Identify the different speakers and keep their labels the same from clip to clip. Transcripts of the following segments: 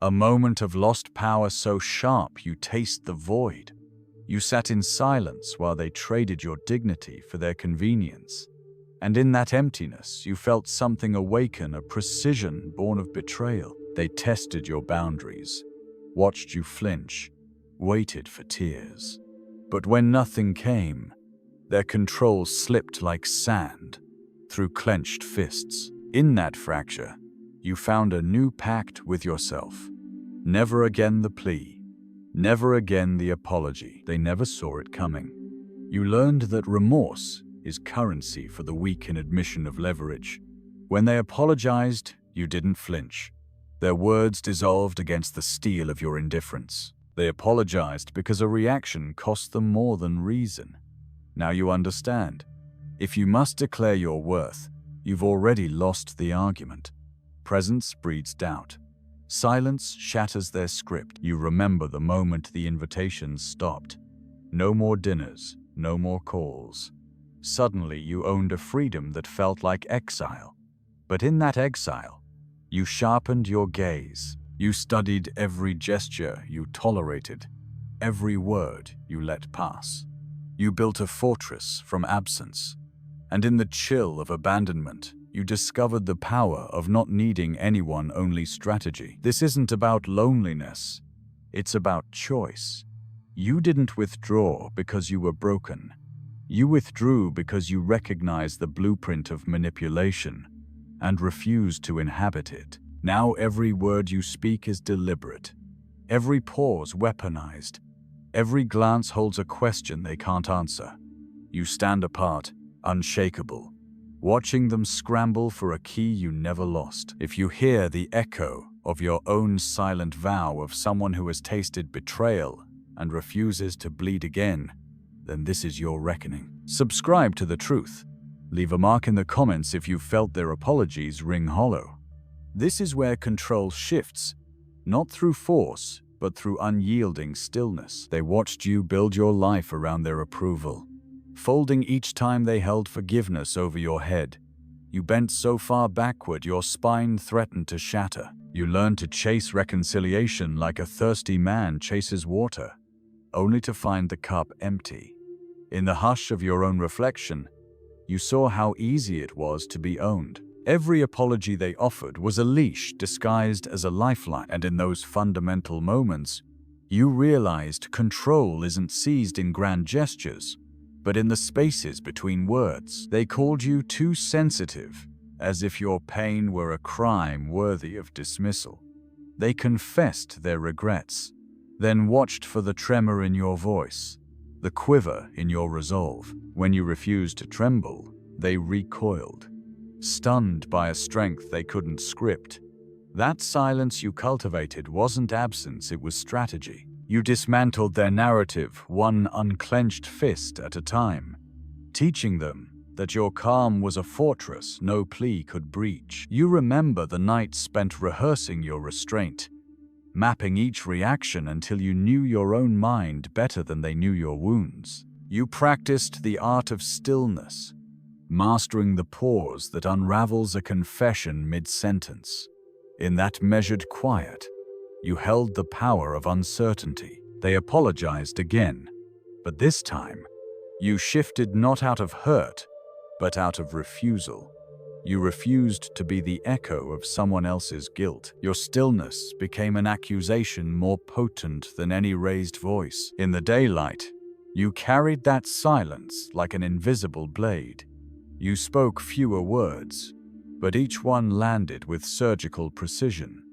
Speaker 1: A moment of lost power so sharp you taste the void. You sat in silence while they traded your dignity for their convenience. And in that emptiness, you felt something awaken, a precision born of betrayal. They tested your boundaries, watched you flinch, waited for tears. But when nothing came, their control slipped like sand through clenched fists. In that fracture, you found a new pact with yourself. Never again the plea, never again the apology. They never saw it coming. You learned that remorse is currency for the weak in admission of leverage. When they apologized, you didn't flinch. Their words dissolved against the steel of your indifference. They apologized because a reaction cost them more than reason. Now you understand. If you must declare your worth, you've already lost the argument. Presence breeds doubt. Silence shatters their script. You remember the moment the invitations stopped. No more dinners, no more calls. Suddenly you owned a freedom that felt like exile. But in that exile, you sharpened your gaze. You studied every gesture you tolerated, every word you let pass. You built a fortress from absence. And in the chill of abandonment, you discovered the power of not needing anyone, only strategy. This isn't about loneliness. It's about choice. You didn't withdraw because you were broken. You withdrew because you recognized the blueprint of manipulation and refused to inhabit it. Now every word you speak is deliberate. Every pause weaponized. Every glance holds a question they can't answer. You stand apart, unshakable, watching them scramble for a key you never lost. If you hear the echo of your own silent vow of someone who has tasted betrayal and refuses to bleed again, then this is your reckoning. Subscribe to The Truth. Leave a mark in the comments if you felt their apologies ring hollow. This is where control shifts, not through force, but through unyielding stillness. They watched you build your life around their approval, folding each time they held forgiveness over your head. You bent so far backward your spine threatened to shatter. You learned to chase reconciliation like a thirsty man chases water, only to find the cup empty. In the hush of your own reflection, you saw how easy it was to be owned. Every apology they offered was a leash disguised as a lifeline, and in those fundamental moments, you realized control isn't seized in grand gestures, but in the spaces between words. They called you too sensitive, as if your pain were a crime worthy of dismissal. They confessed their regrets, then watched for the tremor in your voice, the quiver in your resolve. When you refused to tremble, they recoiled, stunned by a strength they couldn't script. That silence you cultivated wasn't absence, it was strategy. You dismantled their narrative, one unclenched fist at a time, teaching them that your calm was a fortress no plea could breach. You remember the nights spent rehearsing your restraint, mapping each reaction until you knew your own mind better than they knew your wounds. You practiced the art of stillness, mastering the pause that unravels a confession mid-sentence. In that measured quiet, you held the power of uncertainty. They apologized again, but this time, you shifted not out of hurt, but out of refusal. You refused to be the echo of someone else's guilt. Your stillness became an accusation more potent than any raised voice. In the daylight, you carried that silence like an invisible blade. You spoke fewer words, but each one landed with surgical precision.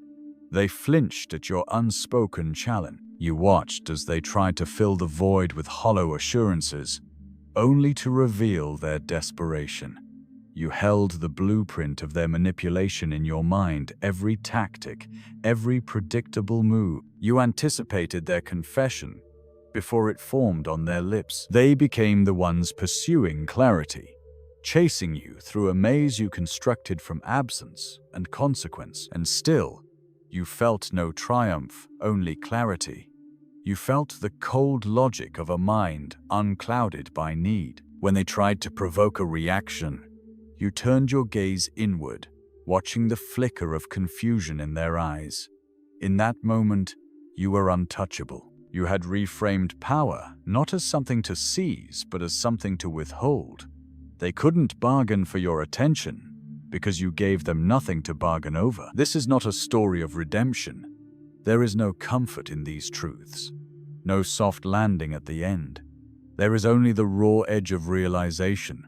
Speaker 1: They flinched at your unspoken challenge. You watched as they tried to fill the void with hollow assurances, only to reveal their desperation. You held the blueprint of their manipulation in your mind, every tactic, every predictable move. You anticipated their confession before it formed on their lips. They became the ones pursuing clarity, chasing you through a maze you constructed from absence and consequence. And still, you felt no triumph, only clarity. You felt the cold logic of a mind unclouded by need. When they tried to provoke a reaction, you turned your gaze inward, watching the flicker of confusion in their eyes. In that moment, you were untouchable. You had reframed power not as something to seize, but as something to withhold. They couldn't bargain for your attention because you gave them nothing to bargain over. This is not a story of redemption. There is no comfort in these truths, no soft landing at the end. There is only the raw edge of realization.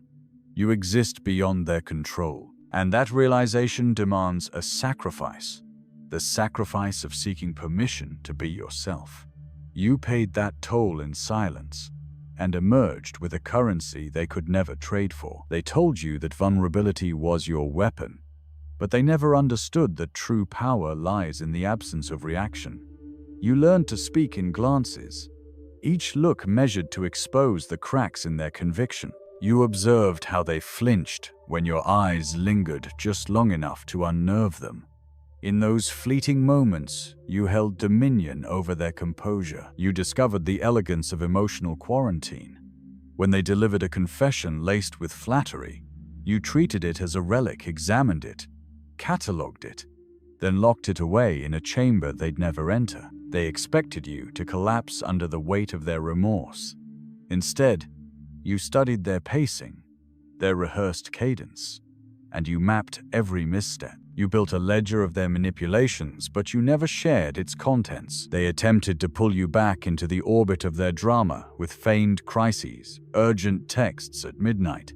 Speaker 1: You exist beyond their control, and that realization demands a sacrifice, the sacrifice of seeking permission to be yourself. You paid that toll in silence and emerged with a currency they could never trade for. They told you that vulnerability was your weapon, but they never understood that true power lies in the absence of reaction. You learned to speak in glances, each look measured to expose the cracks in their conviction. You observed how they flinched when your eyes lingered just long enough to unnerve them. In those fleeting moments, you held dominion over their composure. You discovered the elegance of emotional quarantine. When they delivered a confession laced with flattery, you treated it as a relic, examined it, catalogued it, then locked it away in a chamber they'd never enter. They expected you to collapse under the weight of their remorse. Instead, you studied their pacing, their rehearsed cadence, and you mapped every misstep. You built a ledger of their manipulations, but you never shared its contents. They attempted to pull you back into the orbit of their drama with feigned crises, urgent texts at midnight,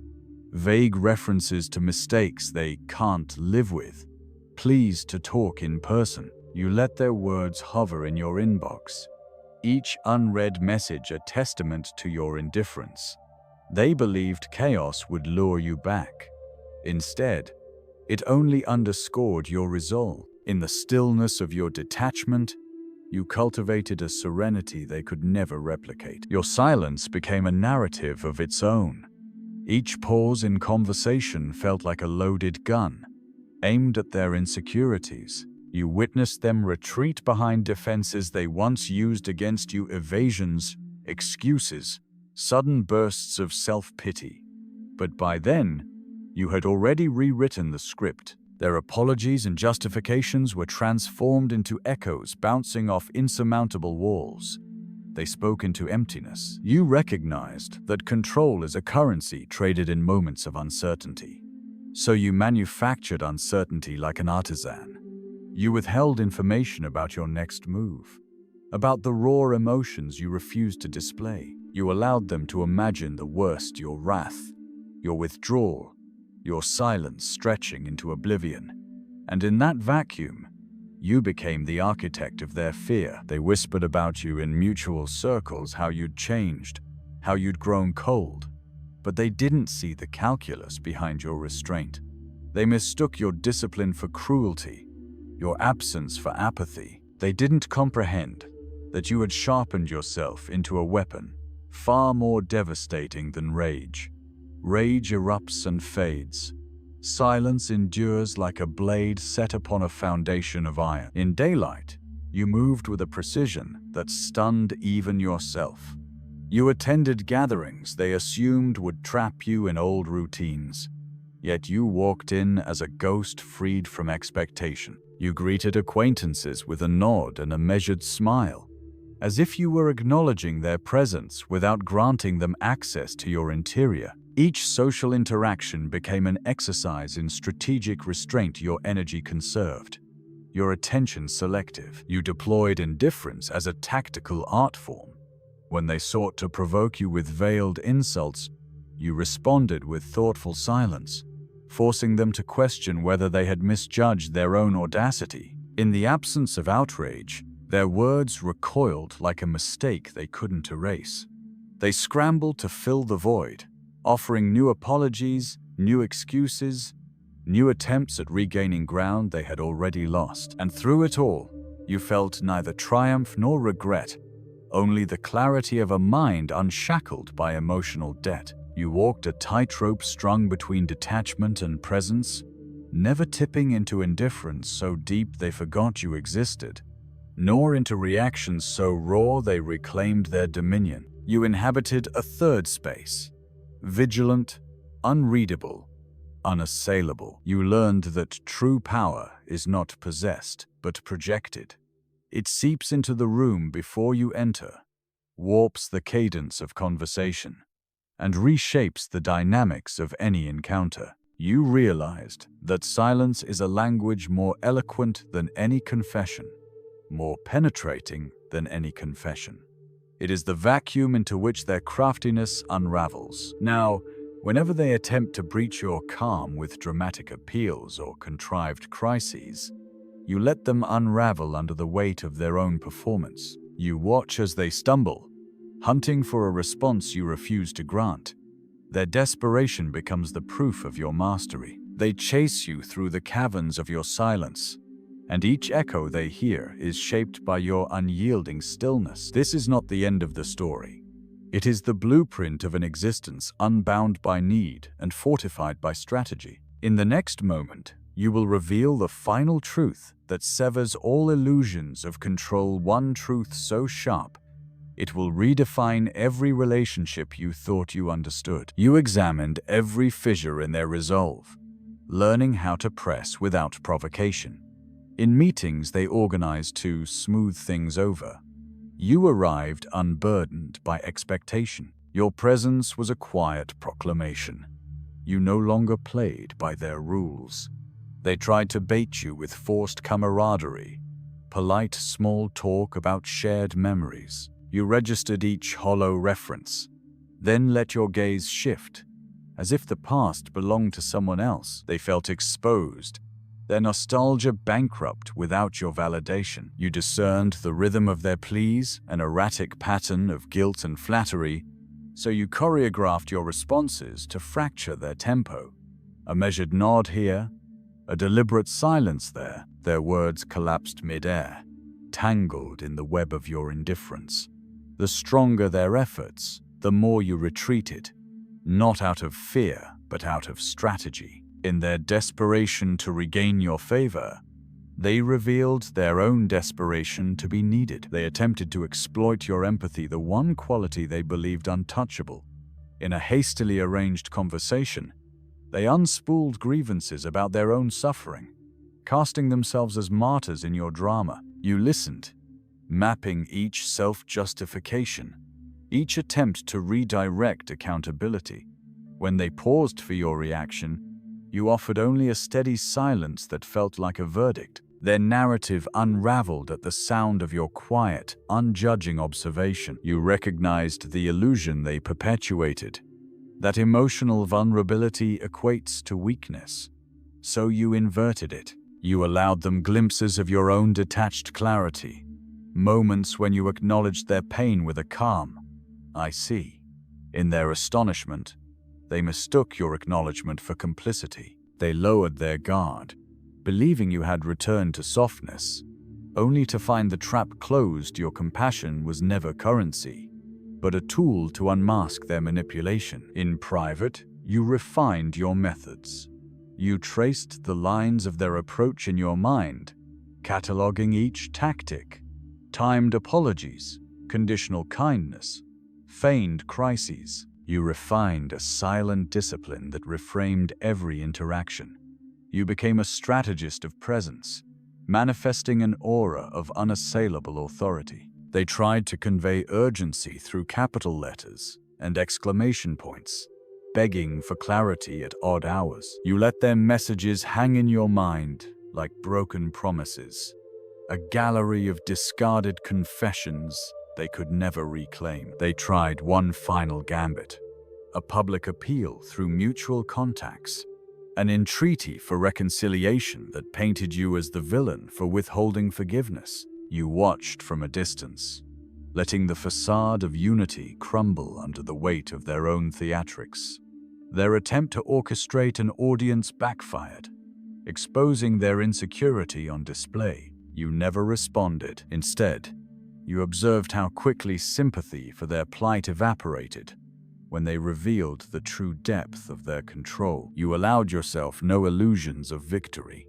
Speaker 1: vague references to mistakes they can't live with, pleas to talk in person. You let their words hover in your inbox, each unread message a testament to your indifference. They believed chaos would lure you back. Instead, it only underscored your resolve. In the stillness of your detachment, you cultivated a serenity they could never replicate. Your silence became a narrative of its own. Each pause in conversation felt like a loaded gun, aimed at their insecurities. You witnessed them retreat behind defenses they once used against you, evasions, excuses, sudden bursts of self-pity. But by then, you had already rewritten the script. Their apologies and justifications were transformed into echoes bouncing off insurmountable walls. They spoke into emptiness. You recognized that control is a currency traded in moments of uncertainty. So you manufactured uncertainty like an artisan. You withheld information about your next move, about the raw emotions you refused to display. You allowed them to imagine the worst, your wrath, your withdrawal, your silence stretching into oblivion. And in that vacuum, you became the architect of their fear. They whispered about you in mutual circles, how you'd changed, how you'd grown cold. But they didn't see the calculus behind your restraint. They mistook your discipline for cruelty, your absence for apathy. They didn't comprehend that you had sharpened yourself into a weapon far more devastating than rage. Rage erupts and fades. Silence endures like a blade set upon a foundation of iron. In daylight, you moved with a precision that stunned even yourself. You attended gatherings they assumed would trap you in old routines, yet you walked in as a ghost freed from expectation. You greeted acquaintances with a nod and a measured smile, as if you were acknowledging their presence without granting them access to your interior. Each social interaction became an exercise in strategic restraint, your energy conserved, your attention selective. You deployed indifference as a tactical art form. When they sought to provoke you with veiled insults, you responded with thoughtful silence, forcing them to question whether they had misjudged their own audacity. In the absence of outrage, their words recoiled like a mistake they couldn't erase. They scrambled to fill the void, offering new apologies, new excuses, new attempts at regaining ground they had already lost. And through it all, you felt neither triumph nor regret, only the clarity of a mind unshackled by emotional debt. You walked a tightrope strung between detachment and presence, never tipping into indifference so deep they forgot you existed, nor into reactions so raw they reclaimed their dominion. You inhabited a third space, vigilant, unreadable, unassailable. You learned that true power is not possessed, but projected. It seeps into the room before you enter, warps the cadence of conversation, and reshapes the dynamics of any encounter. You realized that silence is a language more eloquent than any confession, more penetrating than any confession. It is the vacuum into which their craftiness unravels. Now, whenever they attempt to breach your calm with dramatic appeals or contrived crises, you let them unravel under the weight of their own performance. You watch as they stumble, hunting for a response you refuse to grant. Their desperation becomes the proof of your mastery. They chase you through the caverns of your silence, and each echo they hear is shaped by your unyielding stillness. This is not the end of the story. It is the blueprint of an existence unbound by need and fortified by strategy. In the next moment, you will reveal the final truth that severs all illusions of control, one truth so sharp it will redefine every relationship you thought you understood. You examined every fissure in their resolve, learning how to press without provocation. In meetings they organized to smooth things over, you arrived unburdened by expectation. Your presence was a quiet proclamation. You no longer played by their rules. They tried to bait you with forced camaraderie, polite small talk about shared memories. You registered each hollow reference, then let your gaze shift. As if the past belonged to someone else, they felt exposed, their nostalgia bankrupt without your validation. You discerned the rhythm of their pleas, an erratic pattern of guilt and flattery, so you choreographed your responses to fracture their tempo. A measured nod here, a deliberate silence there. Their words collapsed mid-air, tangled in the web of your indifference. The stronger their efforts, the more you retreated, not out of fear, but out of strategy. In their desperation to regain your favor, they revealed their own desperation to be needed. They attempted to exploit your empathy, the one quality they believed untouchable. In a hastily arranged conversation, they unspooled grievances about their own suffering, casting themselves as martyrs in your drama. You listened, mapping each self-justification, each attempt to redirect accountability. When they paused for your reaction, you offered only a steady silence that felt like a verdict. Their narrative unraveled at the sound of your quiet, unjudging observation. You recognized the illusion they perpetuated, that emotional vulnerability equates to weakness. So you inverted it. You allowed them glimpses of your own detached clarity, moments when you acknowledged their pain with a calm, "I see." In their astonishment, they mistook your acknowledgement for complicity. They lowered their guard, believing you had returned to softness, only to find the trap closed. Your compassion was never currency, but a tool to unmask their manipulation. In private, you refined your methods. You traced the lines of their approach in your mind, cataloging each tactic, timed apologies, conditional kindness, feigned crises. You refined a silent discipline that reframed every interaction. You became a strategist of presence, manifesting an aura of unassailable authority. They tried to convey urgency through capital letters and exclamation points, begging for clarity at odd hours. You let their messages hang in your mind like broken promises, a gallery of discarded confessions they could never reclaim. They tried one final gambit, a public appeal through mutual contacts, an entreaty for reconciliation that painted you as the villain for withholding forgiveness. You watched from a distance, letting the facade of unity crumble under the weight of their own theatrics. Their attempt to orchestrate an audience backfired, exposing their insecurity on display. You never responded. Instead, you observed how quickly sympathy for their plight evaporated when they revealed the true depth of their control. You allowed yourself no illusions of victory.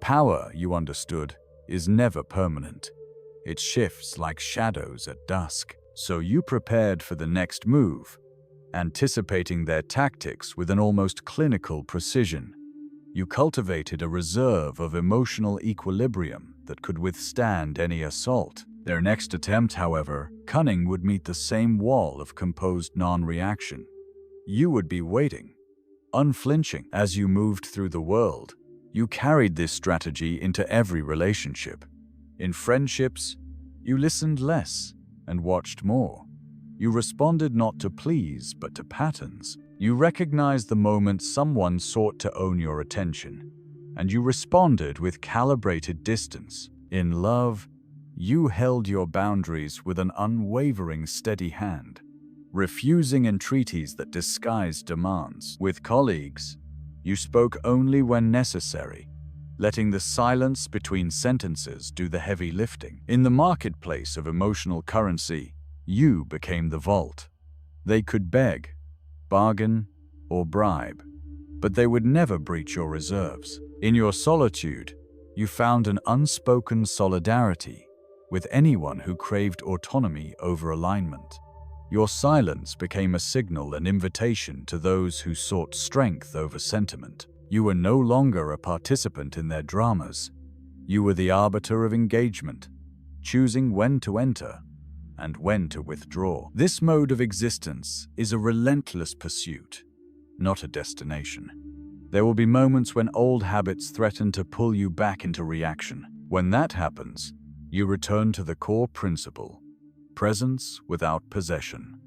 Speaker 1: Power, you understood, is never permanent. It shifts like shadows at dusk. So you prepared for the next move, anticipating their tactics with an almost clinical precision. You cultivated a reserve of emotional equilibrium, that could withstand any assault. Their next attempt, however, cunning would meet the same wall of composed non-reaction. You would be waiting, unflinching. As you moved through the world, you carried this strategy into every relationship. In friendships, you listened less and watched more. You responded not to pleas, but to patterns. You recognized the moment someone sought to own your attention, and you responded with calibrated distance. In love, you held your boundaries with an unwavering, steady hand, refusing entreaties that disguised demands. With colleagues, you spoke only when necessary, letting the silence between sentences do the heavy lifting. In the marketplace of emotional currency, you became the vault. They could beg, bargain, or bribe, but they would never breach your reserves. In your solitude, you found an unspoken solidarity with anyone who craved autonomy over alignment. Your silence became a signal, an invitation to those who sought strength over sentiment. You were no longer a participant in their dramas. You were the arbiter of engagement, choosing when to enter and when to withdraw. This mode of existence is a relentless pursuit, not a destination. There will be moments when old habits threaten to pull you back into reaction. When that happens, you return to the core principle: presence without possession.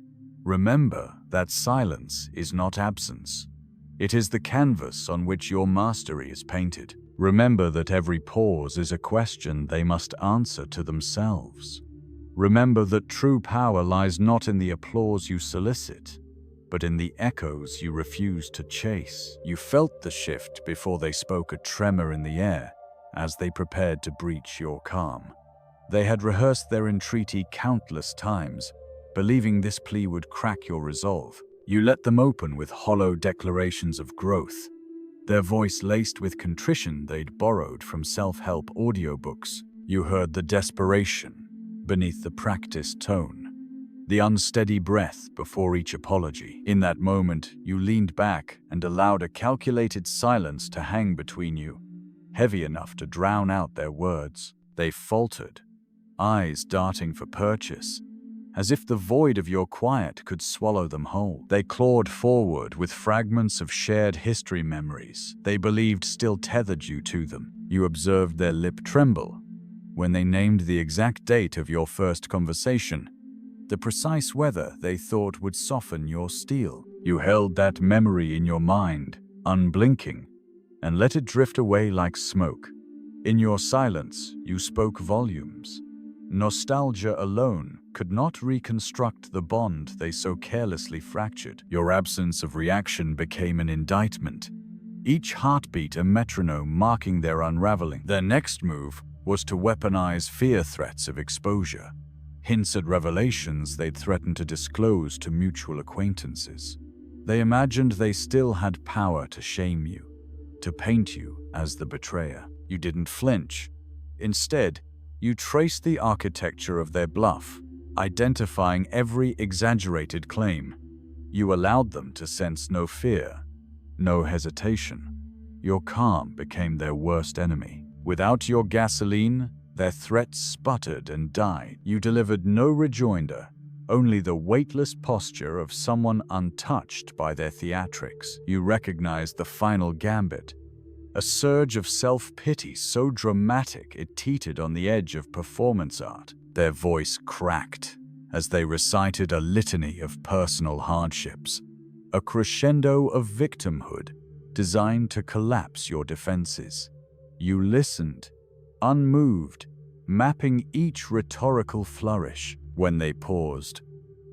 Speaker 1: Remember that silence is not absence. It is the canvas on which your mastery is painted. Remember that every pause is a question they must answer to themselves. Remember that true power lies not in the applause you solicit, but in the echoes you refuse to chase. You felt the shift before they spoke, a tremor in the air as they prepared to breach your calm. They had rehearsed their entreaty countless times, believing this plea would crack your resolve. You let them open with hollow declarations of growth, their voice laced with contrition they'd borrowed from self-help audiobooks. You heard the desperation beneath the practiced tone, the unsteady breath before each apology. In that moment, you leaned back and allowed a calculated silence to hang between you, heavy enough to drown out their words. They faltered, eyes darting for purchase, as if the void of your quiet could swallow them whole. They clawed forward with fragments of shared history memories they believed still tethered you to them. You observed their lip tremble when they named the exact date of your first conversation, the precise weather they thought would soften your steel. You held that memory in your mind, unblinking, and let it drift away like smoke. In your silence, you spoke volumes. Nostalgia alone could not reconstruct the bond they so carelessly fractured. Your absence of reaction became an indictment, each heartbeat a metronome marking their unraveling. Their next move was to weaponize fear threats of exposure, hints at revelations they'd threatened to disclose to mutual acquaintances. They imagined they still had power to shame you, to paint you as the betrayer. You didn't flinch. Instead, you traced the architecture of their bluff, identifying every exaggerated claim. You allowed them to sense no fear, no hesitation. Your calm became their worst enemy. Without your gasoline, their threats sputtered and died. You delivered no rejoinder, only the weightless posture of someone untouched by their theatrics. You recognized the final gambit, a surge of self-pity so dramatic it teetered on the edge of performance art. Their voice cracked as they recited a litany of personal hardships, a crescendo of victimhood designed to collapse your defenses. You listened, unmoved, mapping each rhetorical flourish. When they paused,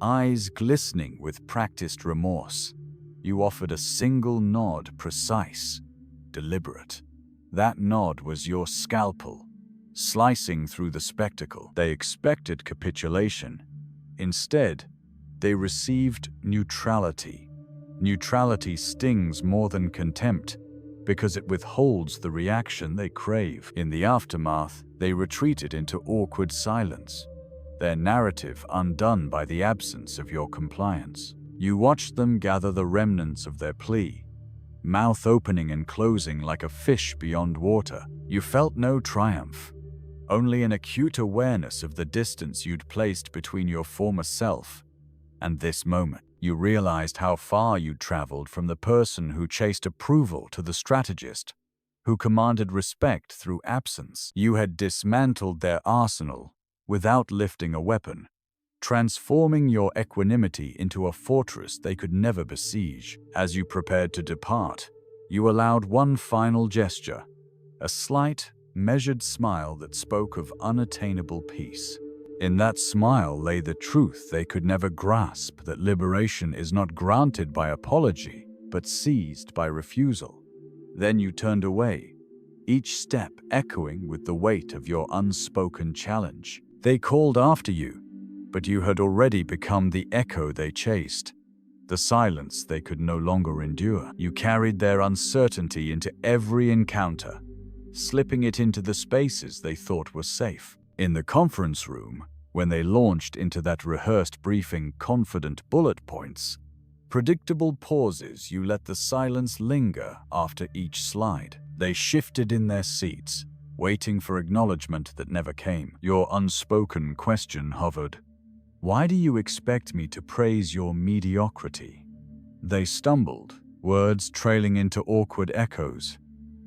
Speaker 1: eyes glistening with practiced remorse, you offered a single nod, precise, deliberate. That nod was your scalpel, slicing through the spectacle. They expected capitulation. Instead, they received neutrality. Neutrality stings more than contempt, because it withholds the reaction they crave. In the aftermath, they retreated into awkward silence, their narrative undone by the absence of your compliance. You watched them gather the remnants of their plea, mouth opening and closing like a fish beyond water. You felt no triumph, only an acute awareness of the distance you'd placed between your former self and this moment. You realized how far you'd traveled from the person who chased approval to the strategist who commanded respect through absence. You had dismantled their arsenal without lifting a weapon, transforming your equanimity into a fortress they could never besiege. As you prepared to depart, you allowed one final gesture, a slight, measured smile that spoke of unattainable peace. In that smile lay the truth they could never grasp, that liberation is not granted by apology, but seized by refusal. Then you turned away, each step echoing with the weight of your unspoken challenge. They called after you, but you had already become the echo they chased, the silence they could no longer endure. You carried their uncertainty into every encounter, slipping it into the spaces they thought were safe. In the conference room, when they launched into that rehearsed briefing, confident bullet points, predictable pauses, you let the silence linger after each slide. They shifted in their seats, waiting for acknowledgement that never came. Your unspoken question hovered. Why do you expect me to praise your mediocrity? They stumbled, words trailing into awkward echoes,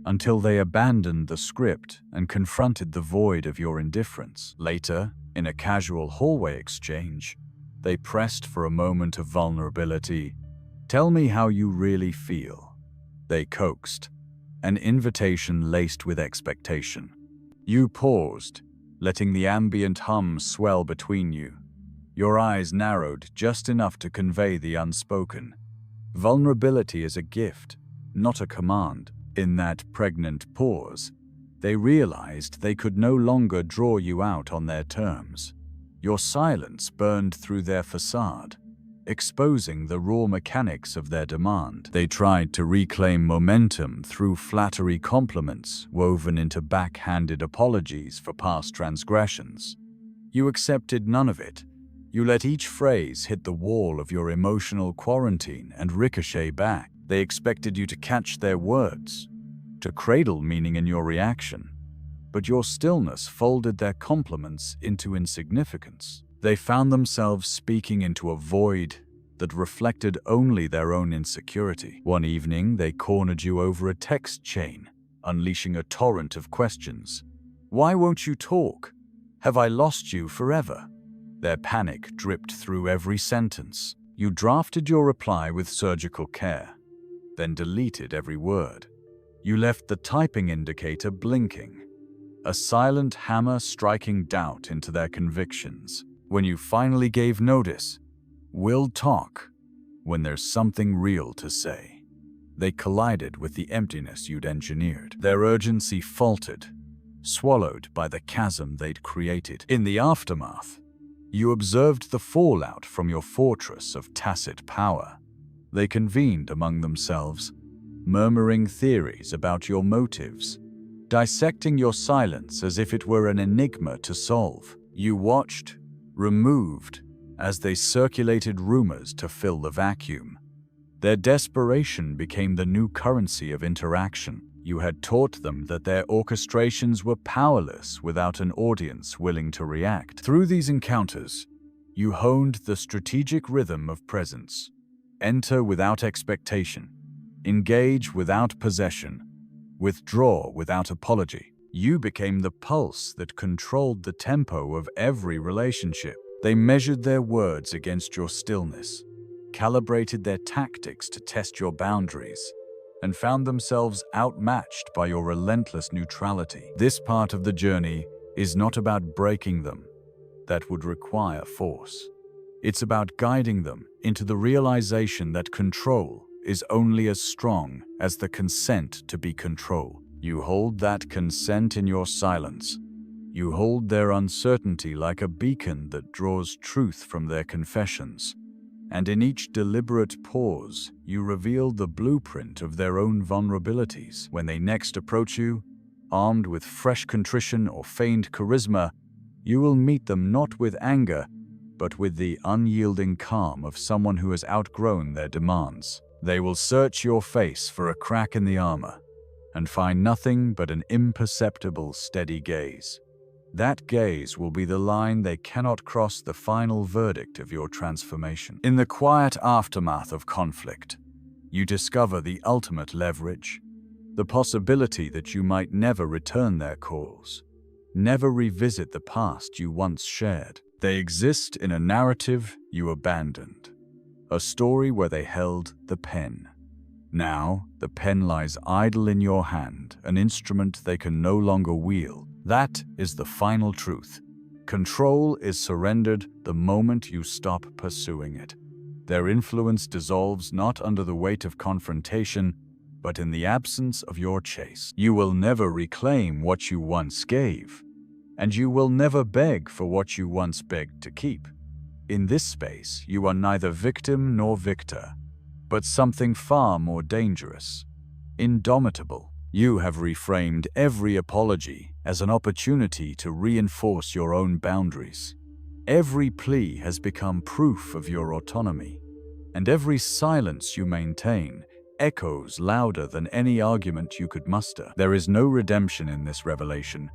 Speaker 1: until they abandoned the script and confronted the void of your indifference. Later, in a casual hallway exchange, they pressed for a moment of vulnerability. Tell me how you really feel. They coaxed, an invitation laced with expectation. You paused, letting the ambient hum swell between you. Your eyes narrowed just enough to convey the unspoken. Vulnerability is a gift, not a command. In that pregnant pause, they realized they could no longer draw you out on their terms. Your silence burned through their facade, exposing the raw mechanics of their demand. They tried to reclaim momentum through flattery compliments woven into backhanded apologies for past transgressions. You accepted none of it. You let each phrase hit the wall of your emotional quarantine and ricochet back. They expected you to catch their words, to cradle meaning in your reaction, but your stillness folded their compliments into insignificance. They found themselves speaking into a void that reflected only their own insecurity. One evening, they cornered you over a text chain, unleashing a torrent of questions. Why won't you talk? Have I lost you forever? Their panic dripped through every sentence. You drafted your reply with surgical care, then deleted every word. You left the typing indicator blinking, a silent hammer striking doubt into their convictions. When you finally gave notice, we'll talk when there's something real to say, they collided with the emptiness you'd engineered. Their urgency faltered, swallowed by the chasm they'd created. In the aftermath, you observed the fallout from your fortress of tacit power. They convened among themselves, murmuring theories about your motives, dissecting your silence as if it were an enigma to solve. You watched, removed, as they circulated rumors to fill the vacuum. Their desperation became the new currency of interaction. You had taught them that their orchestrations were powerless without an audience willing to react. Through these encounters, you honed the strategic rhythm of presence. Enter without expectation, engage without possession, withdraw without apology. You became the pulse that controlled the tempo of every relationship. They measured their words against your stillness, calibrated their tactics to test your boundaries, and found themselves outmatched by your relentless neutrality. This part of the journey is not about breaking them. That would require force. It's about guiding them into the realization that control is only as strong as the consent to be controlled. You hold that consent in your silence. You hold their uncertainty like a beacon that draws truth from their confessions. And in each deliberate pause, you reveal the blueprint of their own vulnerabilities. When they next approach you, armed with fresh contrition or feigned charisma, you will meet them not with anger, but with the unyielding calm of someone who has outgrown their demands. They will search your face for a crack in the armor and find nothing but an imperceptible, steady gaze. That gaze will be the line they cannot cross, the final verdict of your transformation. In the quiet aftermath of conflict, you discover the ultimate leverage, the possibility that you might never return their calls, never revisit the past you once shared. They exist in a narrative you abandoned, a story where they held the pen. Now, the pen lies idle in your hand, an instrument they can no longer wield. That is the final truth. Control is surrendered the moment you stop pursuing it. Their influence dissolves not under the weight of confrontation, but in the absence of your chase. You will never reclaim what you once gave, and you will never beg for what you once begged to keep. In this space, you are neither victim nor victor, but something far more dangerous, indomitable. You have reframed every apology as an opportunity to reinforce your own boundaries. Every plea has become proof of your autonomy, and every silence you maintain echoes louder than any argument you could muster. There is no redemption in this revelation,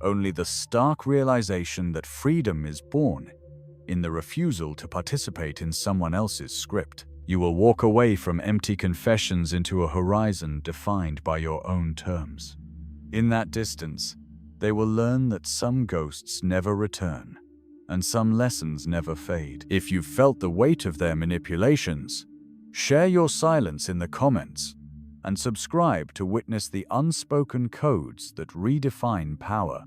Speaker 1: only the stark realization that freedom is born in the refusal to participate in someone else's script. You will walk away from empty confessions into a horizon defined by your own terms. In that distance, they will learn that some ghosts never return, and some lessons never fade. If you've felt the weight of their manipulations, share your silence in the comments and subscribe to witness the unspoken codes that redefine power.